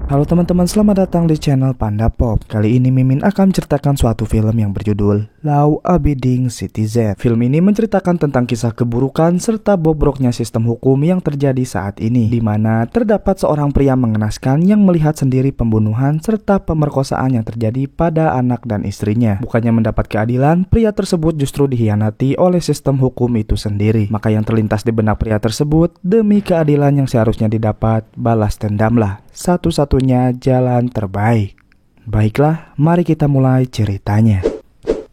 Halo teman-teman, selamat datang di channel Panda Pop. Kali ini Mimin akan menceritakan suatu film yang berjudul Law Abiding Citizen. Film ini menceritakan tentang kisah keburukan serta bobroknya sistem hukum yang terjadi saat ini, di mana terdapat seorang pria mengenaskan yang melihat sendiri pembunuhan serta pemerkosaan yang terjadi pada anak dan istrinya. Bukannya mendapat keadilan, pria tersebut justru dikhianati oleh sistem hukum itu sendiri. Maka yang terlintas di benak pria tersebut, demi keadilan yang seharusnya didapat, balas dendamlah satu-satunya jalan terbaik. Baiklah, mari kita mulai ceritanya.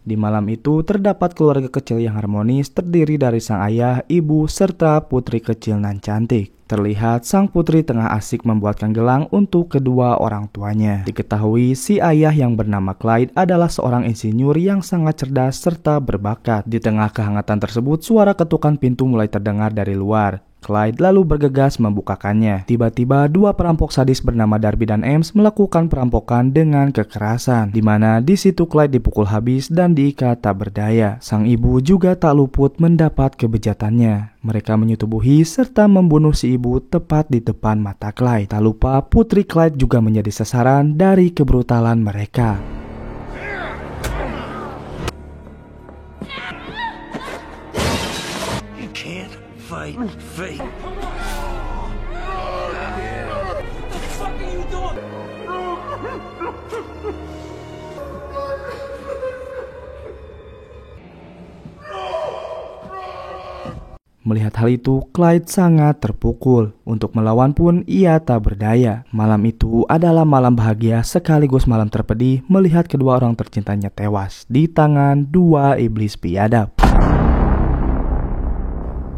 Di malam itu terdapat keluarga kecil yang harmonis terdiri dari sang ayah, ibu, serta putri kecil nan cantik. Terlihat sang putri tengah asik membuatkan gelang untuk kedua orang tuanya. Diketahui si ayah yang bernama Clyde adalah seorang insinyur yang sangat cerdas serta berbakat. Di tengah kehangatan tersebut, suara ketukan pintu mulai terdengar dari luar. Clyde lalu bergegas membukakannya. Tiba-tiba dua perampok sadis bernama Darby dan Ames melakukan perampokan dengan kekerasan, di mana di situ Clyde dipukul habis dan diikat tak berdaya. Sang ibu juga tak luput mendapat kebejatannya. Mereka menyetubuhi serta membunuh si ibu tepat di depan mata Clyde. Tak lupa putri Clyde juga menjadi sasaran dari kebrutalan mereka. Fight fate. Melihat hal itu, Clyde sangat terpukul. Untuk melawan pun ia tak berdaya. Malam itu adalah malam bahagia sekaligus malam terpedih melihat kedua orang tercintanya tewas di tangan dua iblis biadab.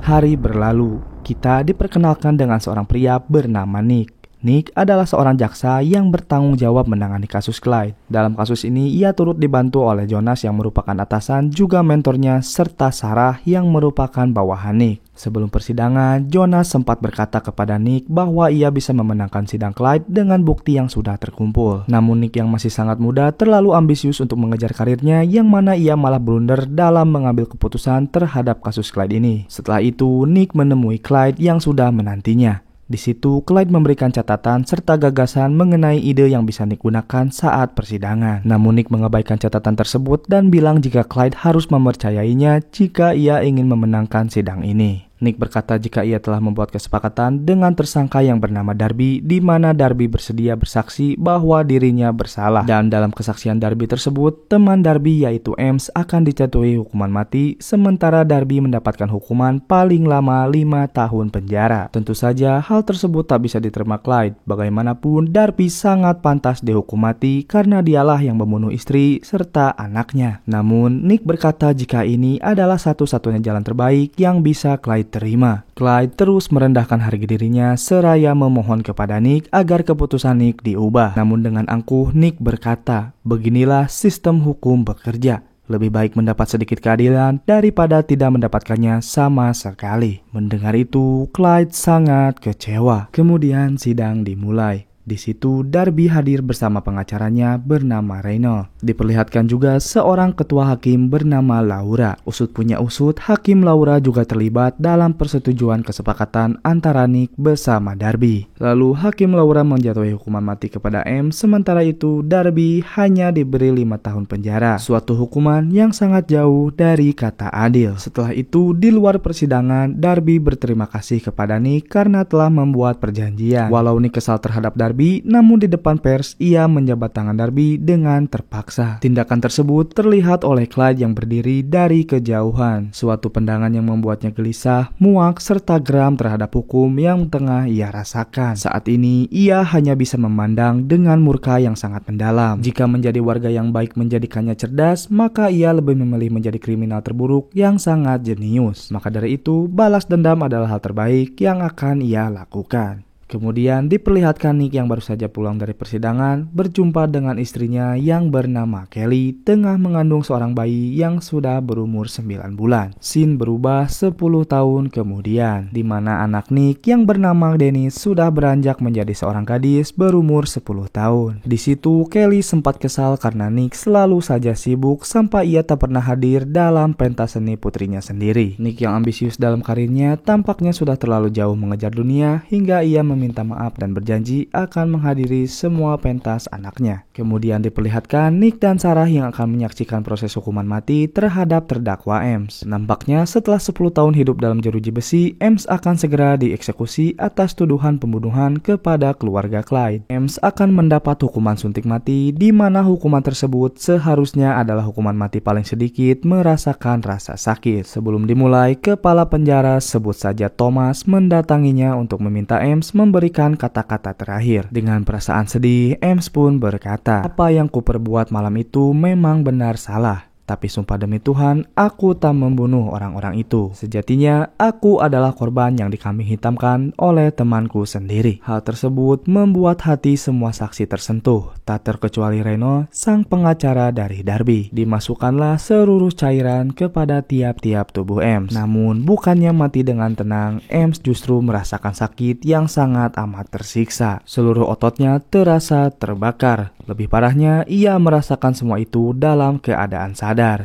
Hari berlalu, kita diperkenalkan dengan seorang pria bernama Nick. Nick adalah seorang jaksa yang bertanggung jawab menangani kasus Clyde. Dalam kasus ini, ia turut dibantu oleh Jonas yang merupakan atasan, juga mentornya, serta Sarah yang merupakan bawahan Nick. Sebelum persidangan, Jonas sempat berkata kepada Nick bahwa ia bisa memenangkan sidang Clyde dengan bukti yang sudah terkumpul. Namun Nick yang masih sangat muda terlalu ambisius untuk mengejar karirnya, yang mana ia malah blunder dalam mengambil keputusan terhadap kasus Clyde ini. Setelah itu, Nick menemui Clyde yang sudah menantinya. Di situ, Clyde memberikan catatan serta gagasan mengenai ide yang bisa Nick gunakan saat persidangan. Namun Nick mengabaikan catatan tersebut dan bilang jika Clyde harus mempercayainya jika ia ingin memenangkan sidang ini. Nick berkata jika ia telah membuat kesepakatan dengan tersangka yang bernama Darby, di mana Darby bersedia bersaksi bahwa dirinya bersalah. Dan dalam kesaksian Darby tersebut, teman Darby yaitu Ames akan dijatuhi hukuman mati, sementara Darby mendapatkan hukuman paling lama 5 tahun penjara. Tentu saja hal tersebut tak bisa diterima Clyde. Bagaimanapun, Darby sangat pantas dihukum mati karena dialah yang membunuh istri serta anaknya. Namun, Nick berkata jika ini adalah satu-satunya jalan terbaik yang bisa Clyde terima. Clyde terus merendahkan harga dirinya seraya memohon kepada Nick agar keputusan Nick diubah. Namun dengan angkuh Nick berkata, beginilah sistem hukum bekerja. Lebih baik mendapat sedikit keadilan daripada tidak mendapatkannya sama sekali. Mendengar itu, Clyde sangat kecewa. Kemudian sidang dimulai. Di situ Darby hadir bersama pengacaranya bernama Reynolds. Diperlihatkan juga seorang ketua hakim bernama Laura. Usut punya usut, Hakim Laura juga terlibat dalam persetujuan kesepakatan antara Nick bersama Darby. Lalu Hakim Laura menjatuhi hukuman mati kepada M, sementara itu Darby hanya diberi 5 tahun penjara. Suatu hukuman yang sangat jauh dari kata adil. Setelah itu di luar persidangan, Darby berterima kasih kepada Nick karena telah membuat perjanjian. Walau Nick kesal terhadap Darby, namun di depan pers ia menjabat tangan Darby dengan terpaksa. Tindakan tersebut terlihat oleh Clyde yang berdiri dari kejauhan. Suatu pandangan yang membuatnya gelisah, muak, serta geram terhadap hukum yang tengah ia rasakan. Saat ini ia hanya bisa memandang dengan murka yang sangat mendalam. Jika menjadi warga yang baik menjadikannya cerdas, maka ia lebih memilih menjadi kriminal terburuk yang sangat jenius. Maka dari itu, balas dendam adalah hal terbaik yang akan ia lakukan. Kemudian diperlihatkan Nick yang baru saja pulang dari persidangan berjumpa dengan istrinya yang bernama Kelly tengah mengandung seorang bayi yang sudah berumur 9 bulan. Scene berubah 10 tahun kemudian, di mana anak Nick yang bernama Dennis sudah beranjak menjadi seorang gadis berumur 10 tahun. Di situ Kelly sempat kesal karena Nick selalu saja sibuk sampai ia tak pernah hadir dalam pentas seni putrinya sendiri. Nick yang ambisius dalam karirnya tampaknya sudah terlalu jauh mengejar dunia hingga ia meminta maaf dan berjanji akan menghadiri semua pentas anaknya. Kemudian diperlihatkan Nick dan Sarah yang akan menyaksikan proses hukuman mati terhadap terdakwa Ems. Nampaknya setelah 10 tahun hidup dalam jeruji besi, Ems akan segera dieksekusi atas tuduhan pembunuhan kepada keluarga Clyde. Ems akan mendapat hukuman suntik mati, di mana hukuman tersebut seharusnya adalah hukuman mati paling sedikit merasakan rasa sakit. Sebelum dimulai, kepala penjara, sebut saja Thomas, mendatanginya untuk meminta Ems memberikan kata-kata terakhir. Dengan perasaan sedih, Ems pun berkata, "Apa yang kuperbuat malam itu memang benar salah. Tapi sumpah demi Tuhan, aku tak membunuh orang-orang itu. Sejatinya, aku adalah korban yang dikambing hitamkan oleh temanku sendiri." Hal tersebut membuat hati semua saksi tersentuh, tak terkecuali Reno, sang pengacara dari Darby. Dimasukkanlah seluruh cairan kepada tiap-tiap tubuh Ems. Namun, bukannya mati dengan tenang, Ems justru merasakan sakit yang sangat amat tersiksa. Seluruh ototnya terasa terbakar. Lebih parahnya, ia merasakan semua itu dalam keadaan sadar. Take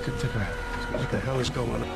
a breath. What the hell is going on?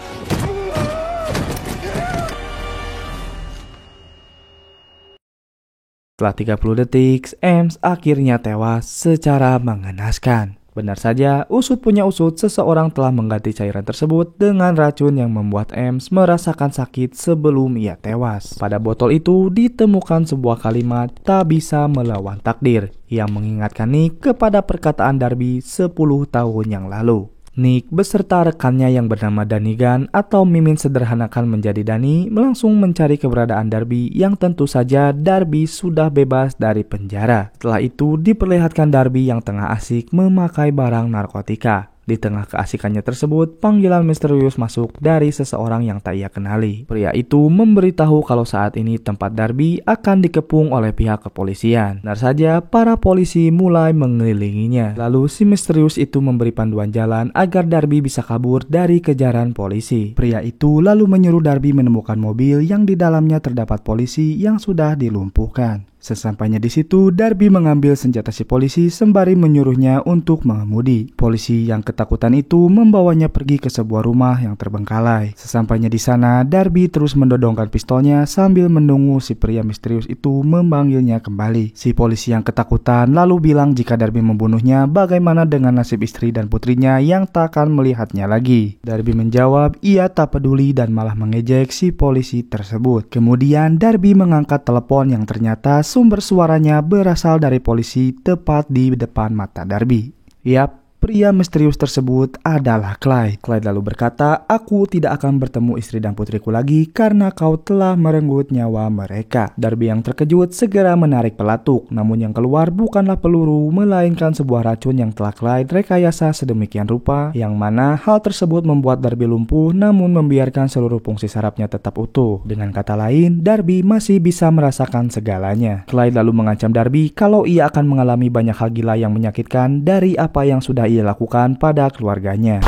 Setelah 30 detik, Ems akhirnya tewas secara mengenaskan. Benar saja, usut punya usut, seseorang telah mengganti cairan tersebut dengan racun yang membuat Ems merasakan sakit sebelum ia tewas. Pada botol itu ditemukan sebuah kalimat tak bisa melawan takdir yang mengingatkan Nick kepada perkataan Darby 10 tahun yang lalu. Nick beserta rekannya yang bernama Danigan atau Mimin sederhanakan menjadi Dani langsung mencari keberadaan Darby yang tentu saja Darby sudah bebas dari penjara. Setelah itu diperlihatkan Darby yang tengah asik memakai barang narkotika. Di tengah keasikannya tersebut, panggilan misterius masuk dari seseorang yang tak ia kenali. Pria itu memberitahu kalau saat ini tempat Darby akan dikepung oleh pihak kepolisian. Benar saja, para polisi mulai mengelilinginya. Lalu si misterius itu memberi panduan jalan agar Darby bisa kabur dari kejaran polisi. Pria itu lalu menyuruh Darby menemukan mobil yang di dalamnya terdapat polisi yang sudah dilumpuhkan. Sesampainya di situ, Darby mengambil senjata si polisi sembari menyuruhnya untuk mengemudi. Polisi yang ketakutan itu membawanya pergi ke sebuah rumah yang terbengkalai. Sesampainya di sana, Darby terus mendodongkan pistolnya sambil menunggu si pria misterius itu memanggilnya kembali. Si polisi yang ketakutan lalu bilang jika Darby membunuhnya, bagaimana dengan nasib istri dan putrinya yang tak akan melihatnya lagi. Darby menjawab ia tak peduli dan malah mengejek si polisi tersebut. Kemudian Darby mengangkat telepon yang ternyata sumber suaranya berasal dari polisi tepat di depan mata Darby. Yap, pria misterius tersebut adalah Clyde. Clyde lalu berkata, "Aku tidak akan bertemu istri dan putriku lagi karena kau telah merenggut nyawa mereka." Darby yang terkejut segera menarik pelatuk, namun yang keluar bukanlah peluru, melainkan sebuah racun yang telah Clyde rekayasa sedemikian rupa, yang mana hal tersebut membuat Darby lumpuh namun membiarkan seluruh fungsi sarafnya tetap utuh. Dengan kata lain, Darby masih bisa merasakan segalanya. Clyde lalu mengancam Darby kalau ia akan mengalami banyak hal gila yang menyakitkan dari apa yang sudah ia lakukan pada keluarganya.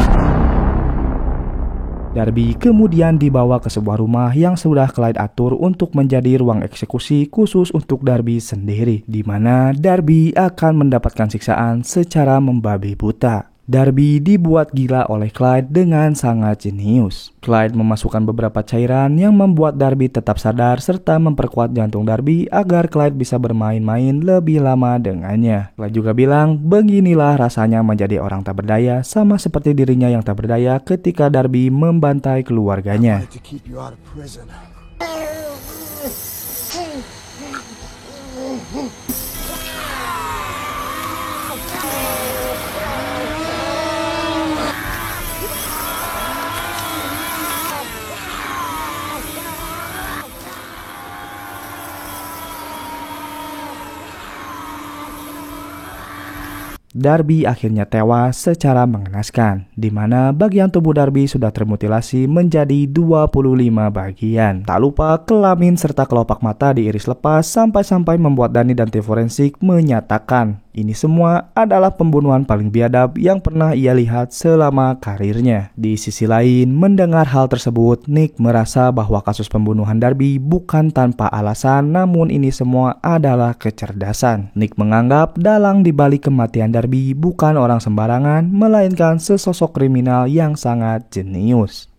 Darby kemudian dibawa ke sebuah rumah yang sudah Clyde atur untuk menjadi ruang eksekusi khusus untuk Darby sendiri, di mana Darby akan mendapatkan siksaan secara membabi buta. Darby dibuat gila oleh Clyde dengan sangat jenius. Clyde memasukkan beberapa cairan yang membuat Darby tetap sadar serta memperkuat jantung Darby agar Clyde bisa bermain-main lebih lama dengannya. Clyde juga bilang, beginilah rasanya menjadi orang tak berdaya, sama seperti dirinya yang tak berdaya ketika Darby membantai keluarganya. Darby akhirnya tewas secara mengenaskan, di mana bagian tubuh Darby sudah termutilasi menjadi 25 bagian. Tak lupa kelamin serta kelopak mata diiris lepas sampai-sampai membuat Dani dan tim forensik menyatakan ini semua adalah pembunuhan paling biadab yang pernah ia lihat selama karirnya. Di sisi lain, mendengar hal tersebut, Nick merasa bahwa kasus pembunuhan Darby bukan tanpa alasan, namun ini semua adalah kecerdasan. Nick menganggap dalang dibalik kematian Darby Darby bukan orang sembarangan, melainkan sesosok kriminal yang sangat jenius.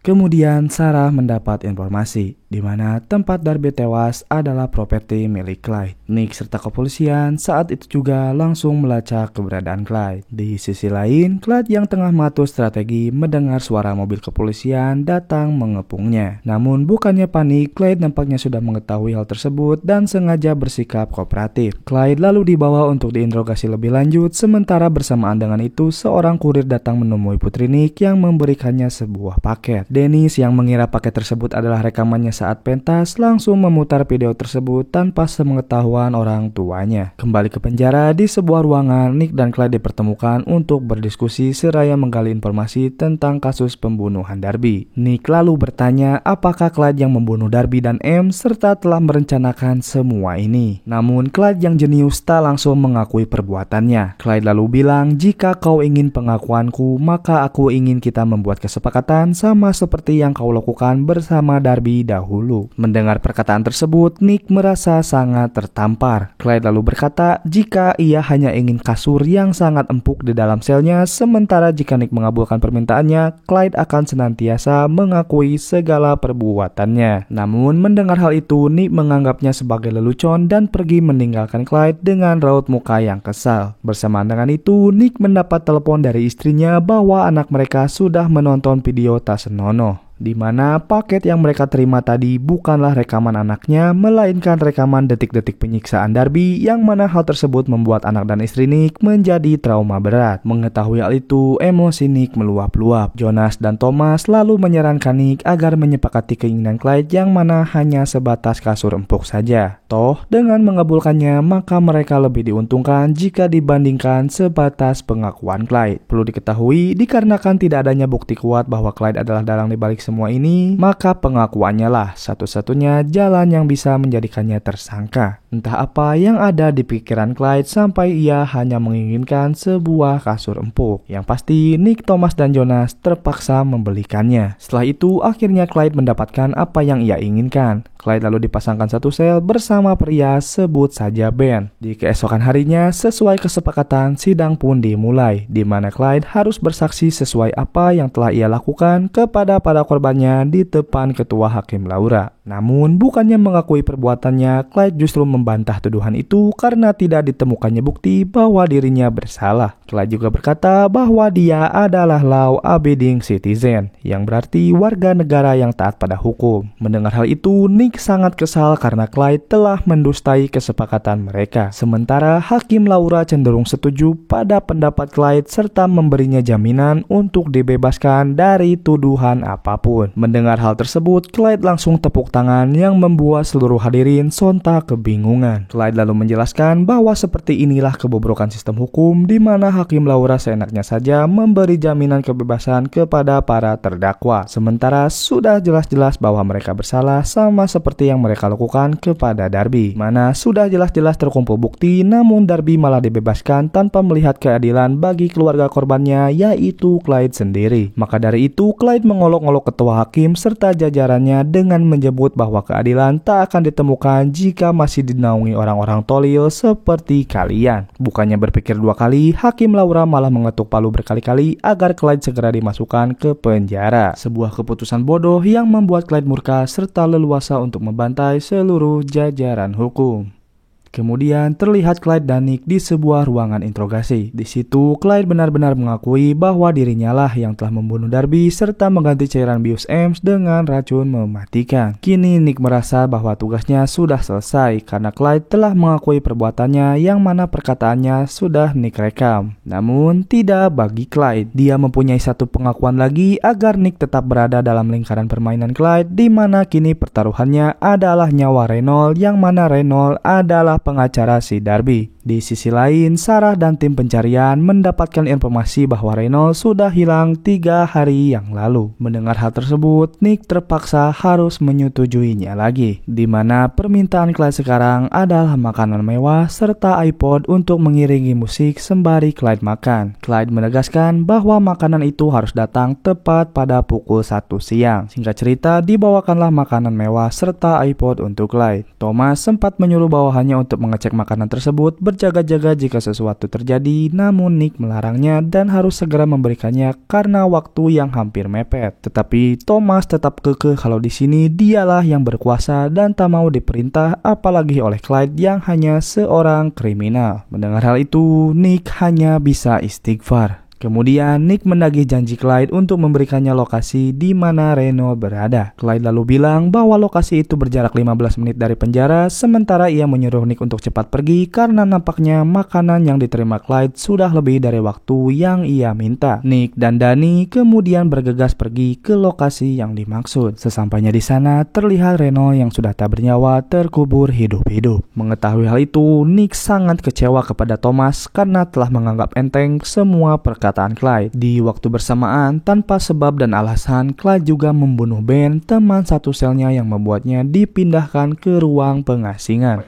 Kemudian Sarah mendapat informasi di mana tempat Darby tewas adalah properti milik Clyde. Nick serta kepolisian saat itu juga langsung melacak keberadaan Clyde. Di sisi lain, Clyde yang tengah mengatur strategi mendengar suara mobil kepolisian datang mengepungnya. Namun bukannya panik, Clyde nampaknya sudah mengetahui hal tersebut dan sengaja bersikap kooperatif. Clyde lalu dibawa untuk diinterogasi lebih lanjut, sementara bersamaan dengan itu seorang kurir datang menemui putri Nick yang memberikannya sebuah paket. Dennis yang mengira paket tersebut adalah rekamannya saat pentas langsung memutar video tersebut tanpa sepengetahuan orang tuanya. Kembali ke penjara, di sebuah ruangan, Nick dan Clyde dipertemukan untuk berdiskusi seraya menggali informasi tentang kasus pembunuhan Darby. Nick lalu bertanya apakah Clyde yang membunuh Darby dan M serta telah merencanakan semua ini. Namun Clyde yang jenius tak langsung mengakui perbuatannya. Clyde lalu bilang, jika kau ingin pengakuanku, maka aku ingin kita membuat kesepakatan sama seperti yang kau lakukan bersama Darby dahulu. Mendengar perkataan tersebut, Nick merasa sangat tertampar. Clyde lalu berkata jika ia hanya ingin kasur yang sangat empuk di dalam selnya, sementara jika Nick mengabulkan permintaannya, Clyde akan senantiasa mengakui segala perbuatannya. Namun mendengar hal itu, Nick menganggapnya sebagai lelucon dan pergi meninggalkan Clyde dengan raut muka yang kesal. Bersamaan dengan itu, Nick mendapat telepon dari istrinya bahwa anak mereka sudah menonton video tak senonoh, di mana paket yang mereka terima tadi bukanlah rekaman anaknya, melainkan rekaman detik-detik penyiksaan Darby, yang mana hal tersebut membuat anak dan istri Nick menjadi trauma berat. Mengetahui hal itu, emosi Nick meluap-luap. Jonas dan Thomas lalu menyarankan Nick agar menyepakati keinginan Clyde yang mana hanya sebatas kasur empuk saja. Toh, dengan mengabulkannya, maka mereka lebih diuntungkan jika dibandingkan sebatas pengakuan Clyde. Perlu diketahui, dikarenakan tidak adanya bukti kuat bahwa Clyde adalah dalang dibalik semua ini, maka pengakuannya lah satu-satunya jalan yang bisa menjadikannya tersangka. Entah apa yang ada di pikiran Clyde sampai ia hanya menginginkan sebuah kasur empuk. Yang pasti, Nick, Thomas, dan Jonas terpaksa membelikannya. Setelah itu, akhirnya Clyde mendapatkan apa yang ia inginkan. Clyde lalu dipasangkan satu sel bersama pria sebut saja Ben. Di keesokan harinya, sesuai kesepakatan, sidang pun dimulai, di mana Clyde harus bersaksi sesuai apa yang telah ia lakukan kepada para korbannya di depan Ketua Hakim Laura. Namun, bukannya mengakui perbuatannya, Clyde justru membantah tuduhan itu karena tidak ditemukannya bukti bahwa dirinya bersalah. Clyde juga berkata bahwa dia adalah law-abiding citizen, yang berarti warga negara yang taat pada hukum. Mendengar hal itu, Nick sangat kesal karena Clyde telah mendustai kesepakatan mereka. Sementara Hakim Laura cenderung setuju pada pendapat Clyde serta memberinya jaminan untuk dibebaskan dari tuduhan apapun. Mendengar hal tersebut, Clyde langsung tepuk tangan yang membuat seluruh hadirin sontak kebingungan. Clyde lalu menjelaskan bahwa seperti inilah kebobrokan sistem hukum, di mana Hakim Laura seenaknya saja memberi jaminan kebebasan kepada para terdakwa, sementara sudah jelas-jelas bahwa mereka bersalah sama seperti yang mereka lakukan kepada Darby, mana sudah jelas-jelas terkumpul bukti, namun Darby malah dibebaskan tanpa melihat keadilan bagi keluarga korbannya, yaitu Clyde sendiri. Maka dari itu, Clyde mengolok-olok ketua hakim serta jajarannya dengan menyebut bahwa keadilan tak akan ditemukan jika masih dinaungi orang-orang tolil seperti kalian. Bukannya berpikir dua kali, Hakim Laura malah mengetuk palu berkali-kali agar Clyde segera dimasukkan ke penjara. Sebuah keputusan bodoh yang membuat Clyde murka serta leluasa untuk membantai seluruh jajaran hukum. Kemudian terlihat Clyde dan Nick di sebuah ruangan interogasi. Di situ Clyde benar-benar mengakui bahwa dirinya lah yang telah membunuh Darby serta mengganti cairan bius Ames dengan racun mematikan. Kini Nick merasa bahwa tugasnya sudah selesai karena Clyde telah mengakui perbuatannya yang mana perkataannya sudah Nick rekam. Namun tidak bagi Clyde. Dia mempunyai satu pengakuan lagi agar Nick tetap berada dalam lingkaran permainan Clyde, di mana kini pertaruhannya adalah nyawa Reynolds, yang mana Reynolds adalah pengacara si Darby. Di sisi lain, Sarah dan tim pencarian mendapatkan informasi bahwa Reynolds sudah hilang 3 hari yang lalu. Mendengar hal tersebut, Nick terpaksa harus menyetujuinya lagi, di mana permintaan Clyde sekarang adalah makanan mewah serta iPod untuk mengiringi musik sembari Clyde makan. Clyde menegaskan bahwa makanan itu harus datang tepat pada pukul 1 siang. Singkat cerita, dibawakanlah makanan mewah serta iPod untuk Clyde. Thomas sempat menyuruh bawahannya untuk untuk mengecek makanan tersebut, berjaga-jaga jika sesuatu terjadi, namun Nick melarangnya dan harus segera memberikannya karena waktu yang hampir mepet. Tetapi Thomas tetap kekeh kalau di sini dialah yang berkuasa dan tak mau diperintah, apalagi oleh Clyde yang hanya seorang kriminal. Mendengar hal itu, Nick hanya bisa istighfar. Kemudian Nick menagih janji Clyde untuk memberikannya lokasi di mana Reno berada. Clyde lalu bilang bahwa lokasi itu berjarak 15 menit dari penjara, sementara ia menyuruh Nick untuk cepat pergi karena nampaknya makanan yang diterima Clyde sudah lebih dari waktu yang ia minta. Nick dan Danny kemudian bergegas pergi ke lokasi yang dimaksud. Sesampainya di sana, terlihat Reno yang sudah tak bernyawa terkubur hidup-hidup. Mengetahui hal itu, Nick sangat kecewa kepada Thomas karena telah menganggap enteng semua perkataan Clyde. Di waktu bersamaan, tanpa sebab dan alasan, Clyde juga membunuh Ben, teman satu selnya yang membuatnya dipindahkan ke ruang pengasingan.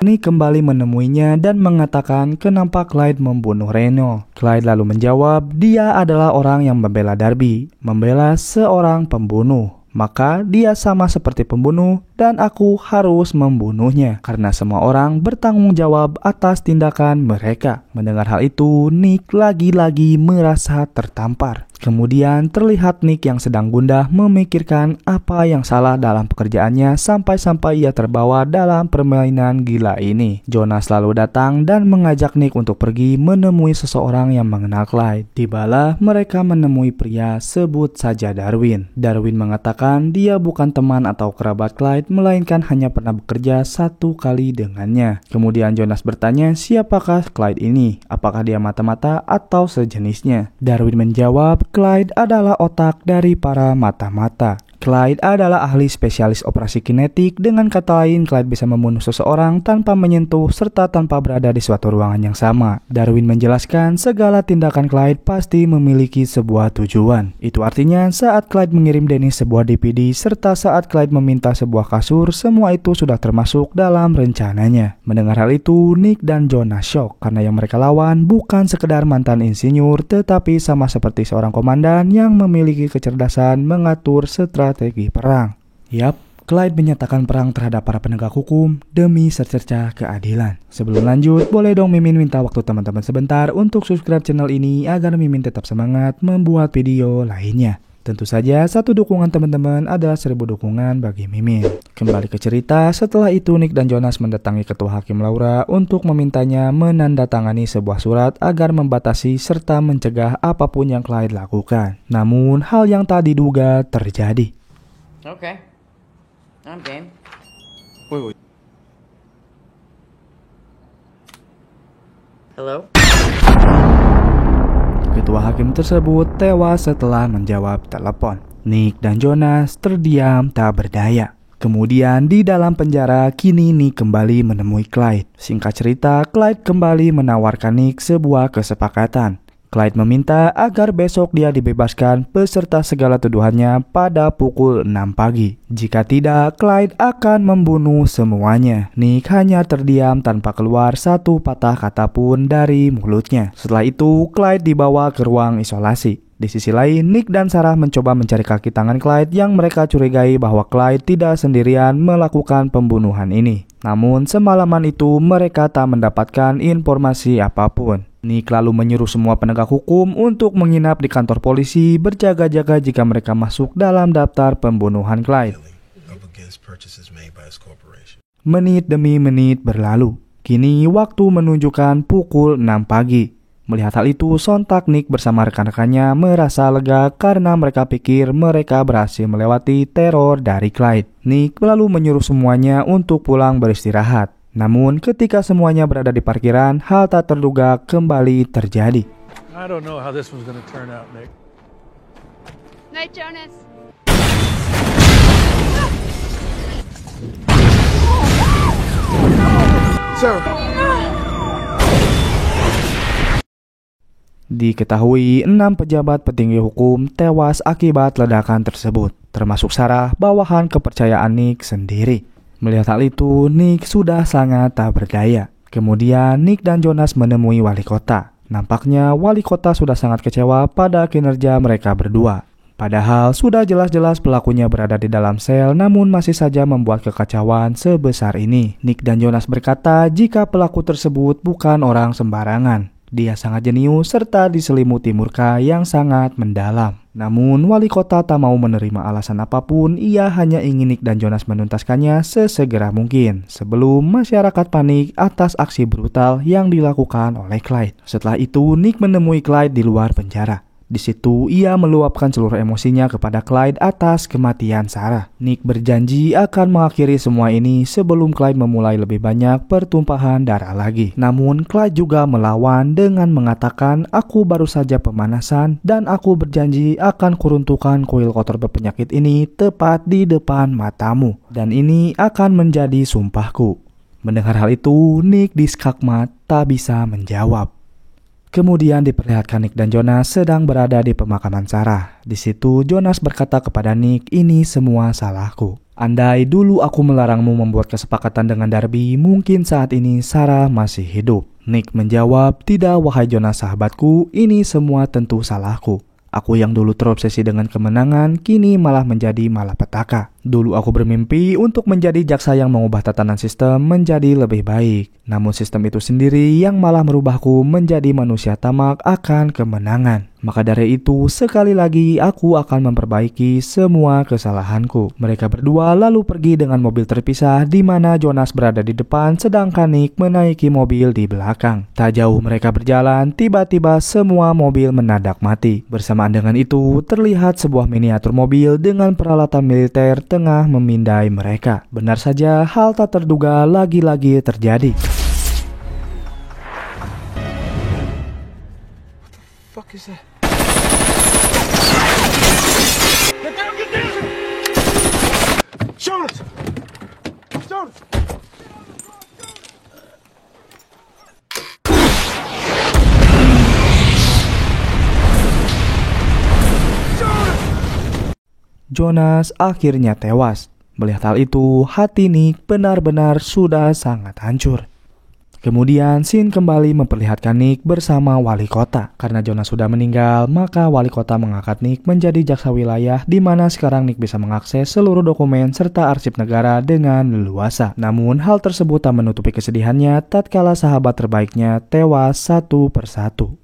Nick kembali menemuinya dan mengatakan kenapa Clyde membunuh Reno. Clyde lalu menjawab, dia adalah orang yang membela Darby, membela seorang pembunuh. Maka dia sama seperti pembunuh dan aku harus membunuhnya karena semua orang bertanggung jawab atas tindakan mereka. Mendengar hal itu, Nick lagi-lagi merasa tertampar. Kemudian terlihat Nick yang sedang gundah memikirkan apa yang salah dalam pekerjaannya sampai-sampai ia terbawa dalam permainan gila ini. Jonas lalu datang dan mengajak Nick untuk pergi menemui seseorang yang mengenal Clyde. Tibalah mereka menemui pria, sebut saja Darwin. Darwin mengatakan dia bukan teman atau kerabat Clyde, melainkan hanya pernah bekerja satu kali dengannya. Kemudian Jonas bertanya siapakah Clyde ini, apakah dia mata-mata atau sejenisnya. Darwin menjawab, Clyde adalah otak dari para mata-mata. Clyde adalah ahli spesialis operasi kinetik. Dengan kata lain, Clyde bisa membunuh seseorang tanpa menyentuh serta tanpa berada di suatu ruangan yang sama. Darwin menjelaskan segala tindakan Clyde pasti memiliki sebuah tujuan. Itu artinya saat Clyde mengirim Dennis sebuah DVD serta saat Clyde meminta sebuah kasur, semua itu sudah termasuk dalam rencananya. Mendengar hal itu, Nick dan Jonas shock karena yang mereka lawan bukan sekedar mantan insinyur, tetapi sama seperti seorang komandan yang memiliki kecerdasan mengatur strategi perang. Yap, Clyde menyatakan perang terhadap para penegak hukum demi secercah keadilan. Sebelum lanjut, boleh dong Mimin minta waktu teman-teman sebentar untuk subscribe channel ini agar Mimin tetap semangat membuat video lainnya. Tentu saja, satu dukungan teman-teman adalah 1000 dukungan bagi Mimin. Kembali ke cerita, setelah itu Nick dan Jonas mendatangi Ketua Hakim Laura untuk memintanya menandatangani sebuah surat agar membatasi serta mencegah apapun yang Clyde lakukan. Namun, hal yang tak diduga terjadi. Okay. I'm game. Wait. Hello? Ketua hakim tersebut tewas setelah menjawab telepon. Nick dan Jonas terdiam tak berdaya. Kemudian di dalam penjara, kini Nick kembali menemui Clyde. Singkat cerita, Clyde kembali menawarkan Nick sebuah kesepakatan. Clyde meminta agar besok dia dibebaskan beserta segala tuduhannya pada pukul 6 pagi. Jika tidak, Clyde akan membunuh semuanya. Nick hanya terdiam tanpa keluar satu patah kata pun dari mulutnya. Setelah itu, Clyde dibawa ke ruang isolasi. Di sisi lain, Nick dan Sarah mencoba mencari kaki tangan Clyde yang mereka curigai bahwa Clyde tidak sendirian melakukan pembunuhan ini. Namun semalaman itu mereka tak mendapatkan informasi apapun. Nick lalu menyuruh semua penegak hukum untuk menginap di kantor polisi, berjaga-jaga jika mereka masuk dalam daftar pembunuhan Clyde. Menit demi menit berlalu. Kini waktu menunjukkan pukul 6 pagi. Melihat hal itu, sontak Nick bersama rekan-rekannya merasa lega karena mereka pikir mereka berhasil melewati teror dari Clyde. Nick lalu menyuruh semuanya untuk pulang beristirahat. Namun ketika semuanya berada di parkiran, hal tak terduga kembali terjadi. I don't know how this one's gonna turn out, Nick. Night, Jonas. Sarah! Diketahui 6 pejabat petinggi hukum tewas akibat ledakan tersebut, termasuk Sarah, bawahan kepercayaan Nick sendiri. Melihat hal itu, Nick sudah sangat tak berdaya. Kemudian Nick dan Jonas menemui wali kota. Nampaknya wali kota sudah sangat kecewa pada kinerja mereka berdua. Padahal sudah jelas-jelas pelakunya berada di dalam sel, namun masih saja membuat kekacauan sebesar ini. Nick dan Jonas berkata jika pelaku tersebut bukan orang sembarangan. Dia sangat jenius serta diselimuti murka yang sangat mendalam. Namun wali kota tak mau menerima alasan apapun, ia hanya ingin Nick dan Jonas menuntaskannya sesegera mungkin sebelum masyarakat panik atas aksi brutal yang dilakukan oleh Clyde. Setelah itu Nick menemui Clyde di luar penjara. Di situ ia meluapkan seluruh emosinya kepada Clyde atas kematian Sarah. Nick berjanji akan mengakhiri semua ini sebelum Clyde memulai lebih banyak pertumpahan darah lagi. Namun Clyde juga melawan dengan mengatakan, "Aku baru saja pemanasan dan aku berjanji akan kuruntuhkan kuil kotor berpenyakit ini tepat di depan matamu. Dan ini akan menjadi sumpahku." Mendengar hal itu, Nick diskakmat tak bisa menjawab. Kemudian diperlihatkan Nick dan Jonas sedang berada di pemakaman Sarah. Di situ Jonas berkata kepada Nick, "Ini semua salahku. Andai dulu aku melarangmu membuat kesepakatan dengan Darby, mungkin saat ini Sarah masih hidup." Nick menjawab, "Tidak wahai Jonas sahabatku, ini semua tentu salahku. Aku yang dulu terobsesi dengan kemenangan, kini malah menjadi malapetaka. Dulu aku bermimpi untuk menjadi jaksa yang mengubah tatanan sistem menjadi lebih baik. Namun sistem itu sendiri yang malah merubahku menjadi manusia tamak akan kemenangan. Maka dari itu, sekali lagi aku akan memperbaiki semua kesalahanku." Mereka berdua lalu pergi dengan mobil terpisah di mana Jonas berada di depan sedangkan Nick menaiki mobil di belakang. Tak jauh mereka berjalan, tiba-tiba semua mobil mendadak mati. Bersamaan dengan itu, terlihat sebuah miniatur mobil dengan peralatan militer tengah memindai mereka. Benar saja, hal tak terduga lagi-lagi terjadi. Fuck is that? Jonas! Jonas! Jonas akhirnya tewas. Melihat hal itu, hati Nick benar-benar sudah sangat hancur. Kemudian scene kembali memperlihatkan Nick bersama wali kota. Karena Jonas sudah meninggal, maka wali kota mengangkat Nick menjadi jaksa wilayah di mana sekarang Nick bisa mengakses seluruh dokumen serta arsip negara dengan leluasa. Namun hal tersebut tak menutupi kesedihannya tatkala sahabat terbaiknya tewas satu persatu.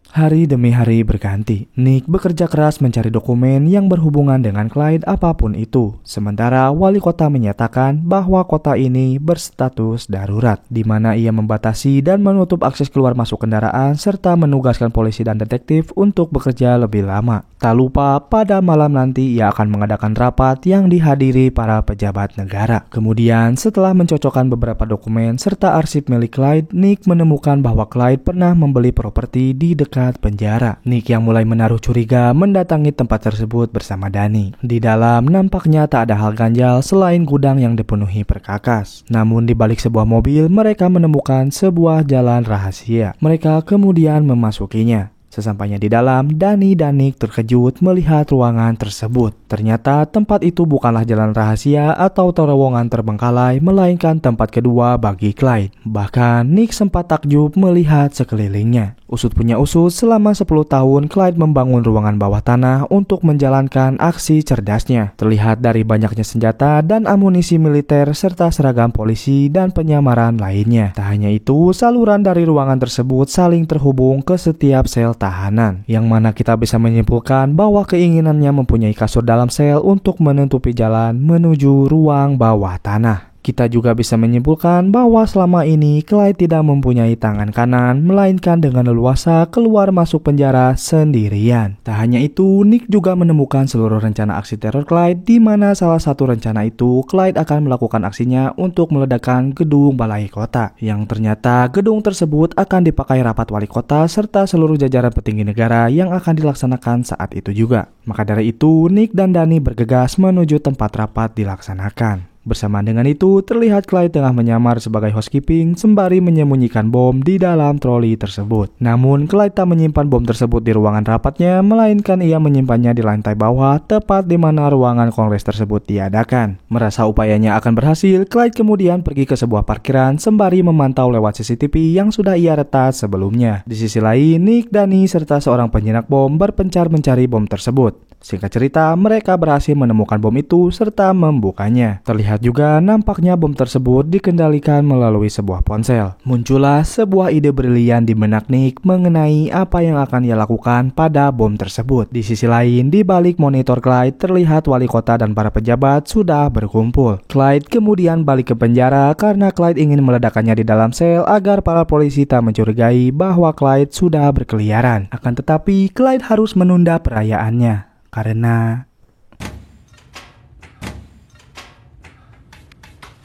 Hari demi hari berganti. Nick bekerja keras mencari dokumen yang berhubungan dengan Clyde apapun itu. Sementara wali kota menyatakan bahwa kota ini berstatus darurat, di mana ia membatasi dan menutup akses keluar masuk kendaraan serta menugaskan polisi dan detektif untuk bekerja lebih lama. Tak lupa, pada malam nanti ia akan mengadakan rapat yang dihadiri para pejabat negara. Kemudian setelah mencocokkan beberapa dokumen serta arsip milik Clyde, Nick menemukan bahwa Clyde pernah membeli properti di dekat penjara. Nick yang mulai menaruh curiga mendatangi tempat tersebut bersama Danny. Di dalam nampaknya tak ada hal ganjal selain gudang yang dipenuhi perkakas. Namun di balik sebuah mobil mereka menemukan sebuah jalan rahasia. Mereka kemudian memasukinya. Sesampainya di dalam, Danny dan Nick terkejut melihat ruangan tersebut. Ternyata tempat itu bukanlah jalan rahasia atau terowongan terbengkalai, melainkan tempat kedua bagi Clyde. Bahkan Nick sempat takjub melihat sekelilingnya. Usut punya usut, selama 10 tahun Clyde membangun ruangan bawah tanah untuk menjalankan aksi cerdasnya. Terlihat dari banyaknya senjata dan amunisi militer serta seragam polisi dan penyamaran lainnya. Tak hanya itu, saluran dari ruangan tersebut saling terhubung ke setiap sel tahanan, yang mana kita bisa menyimpulkan bahwa keinginannya mempunyai kasur dalam sel untuk menutupi jalan menuju ruang bawah tanah. Kita juga bisa menyimpulkan bahwa selama ini Clyde tidak mempunyai tangan kanan, melainkan dengan leluasa keluar masuk penjara sendirian. Tak hanya itu, Nick juga menemukan seluruh rencana aksi teror Clyde, di mana salah satu rencana itu Clyde akan melakukan aksinya untuk meledakkan gedung balai kota, yang ternyata gedung tersebut akan dipakai rapat wali kota serta seluruh jajaran petinggi negara yang akan dilaksanakan saat itu juga. Maka dari itu, Nick dan Danny bergegas menuju tempat rapat dilaksanakan. Bersamaan dengan itu, terlihat Clyde tengah menyamar sebagai housekeeping sembari menyembunyikan bom di dalam troli tersebut. Namun, Clyde tak menyimpan bom tersebut di ruangan rapatnya, melainkan ia menyimpannya di lantai bawah, tepat di mana ruangan kongres tersebut diadakan. Merasa upayanya akan berhasil, Clyde kemudian pergi ke sebuah parkiran sembari memantau lewat CCTV yang sudah ia retas sebelumnya. Di sisi lain, Nick, Danny, serta seorang penjinak bom berpencar mencari bom tersebut. Singkat cerita, mereka berhasil menemukan bom itu serta membukanya. Terlihat juga nampaknya bom tersebut dikendalikan melalui sebuah ponsel. Muncullah sebuah ide brilian di benak Nick mengenai apa yang akan ia lakukan pada bom tersebut. Di sisi lain, di balik monitor Clyde, terlihat wali kota dan para pejabat sudah berkumpul. Clyde kemudian balik ke penjara karena Clyde ingin meledakkannya di dalam sel agar para polisi tak mencurigai bahwa Clyde sudah berkeliaran. Akan tetapi, Clyde harus menunda perayaannya. Karena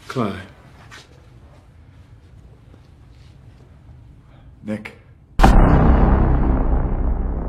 Clyde. Nick.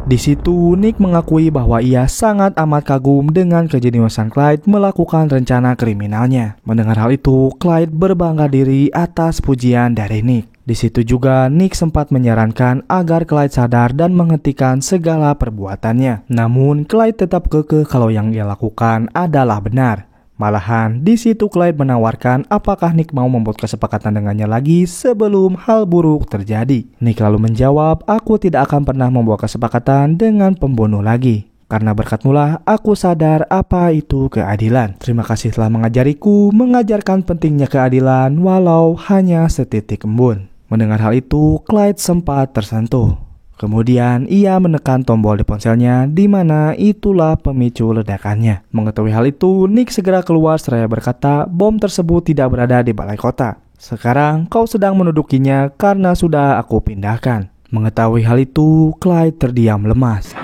di situ Nick mengakui bahwa ia sangat amat kagum dengan kejeniusan Clyde melakukan rencana kriminalnya. Mendengar hal itu, Clyde berbangga diri atas pujian dari Nick. Di situ juga Nick sempat menyarankan agar Clyde sadar dan menghentikan segala perbuatannya. Namun Clyde tetap kekeh kalau yang ia lakukan adalah benar. Malahan di situ Clyde menawarkan apakah Nick mau membuat kesepakatan dengannya lagi sebelum hal buruk terjadi. Nick lalu menjawab, "Aku tidak akan pernah membuat kesepakatan dengan pembunuh lagi. Karena berkatmulah aku sadar apa itu keadilan. Terima kasih telah mengajariku, mengajarkan pentingnya keadilan walau hanya setitik embun." Mendengar hal itu, Clyde sempat tersentuh. Kemudian ia menekan tombol di ponselnya, di mana itulah pemicu ledakannya. Mengetahui hal itu, Nick segera keluar seraya berkata, "Bom tersebut tidak berada di balai kota. Sekarang kau sedang mendudukinya karena sudah aku pindahkan." Mengetahui hal itu, Clyde terdiam lemas.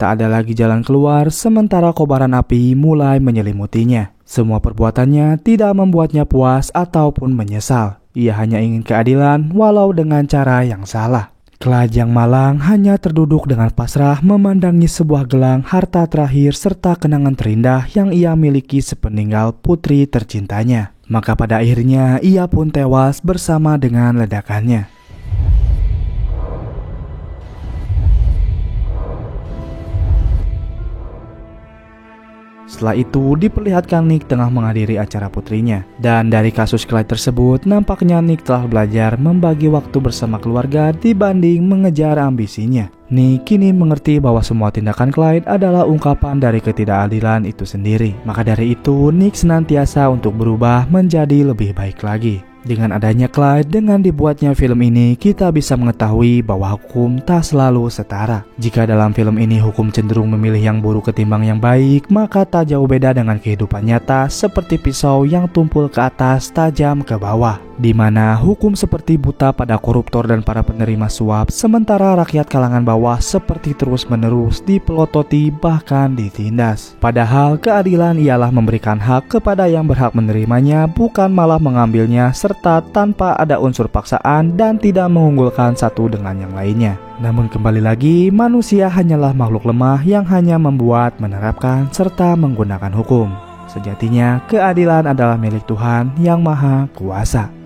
Tak ada lagi jalan keluar sementara kobaran api mulai menyelimutinya. Semua perbuatannya tidak membuatnya puas ataupun menyesal. Ia hanya ingin keadilan walau dengan cara yang salah. Clyde yang malang hanya terduduk dengan pasrah memandangi sebuah gelang harta terakhir serta kenangan terindah yang ia miliki sepeninggal putri tercintanya. Maka pada akhirnya ia pun tewas bersama dengan ledakannya. Setelah itu diperlihatkan Nick tengah menghadiri acara putrinya. Dan dari kasus Clyde tersebut, nampaknya Nick telah belajar membagi waktu bersama keluarga dibanding mengejar ambisinya. Nick kini mengerti bahwa semua tindakan Clyde adalah ungkapan dari ketidakadilan itu sendiri. Maka dari itu, Nick senantiasa untuk berubah menjadi lebih baik lagi. Dengan adanya Clyde, dengan dibuatnya film ini, kita bisa mengetahui bahwa hukum tak selalu setara. Jika dalam film ini hukum cenderung memilih yang buruk ketimbang yang baik, maka tak jauh beda dengan kehidupan nyata seperti pisau yang tumpul ke atas tajam ke bawah, di mana hukum seperti buta pada koruptor dan para penerima suap, sementara rakyat kalangan bawah seperti terus-menerus dipelototi bahkan ditindas. Padahal keadilan ialah memberikan hak kepada yang berhak menerimanya, bukan malah mengambilnya serta tanpa ada unsur paksaan dan tidak mengunggulkan satu dengan yang lainnya. Namun kembali lagi, manusia hanyalah makhluk lemah yang hanya membuat, menerapkan, serta menggunakan hukum. Sejatinya, keadilan adalah milik Tuhan yang Maha Kuasa.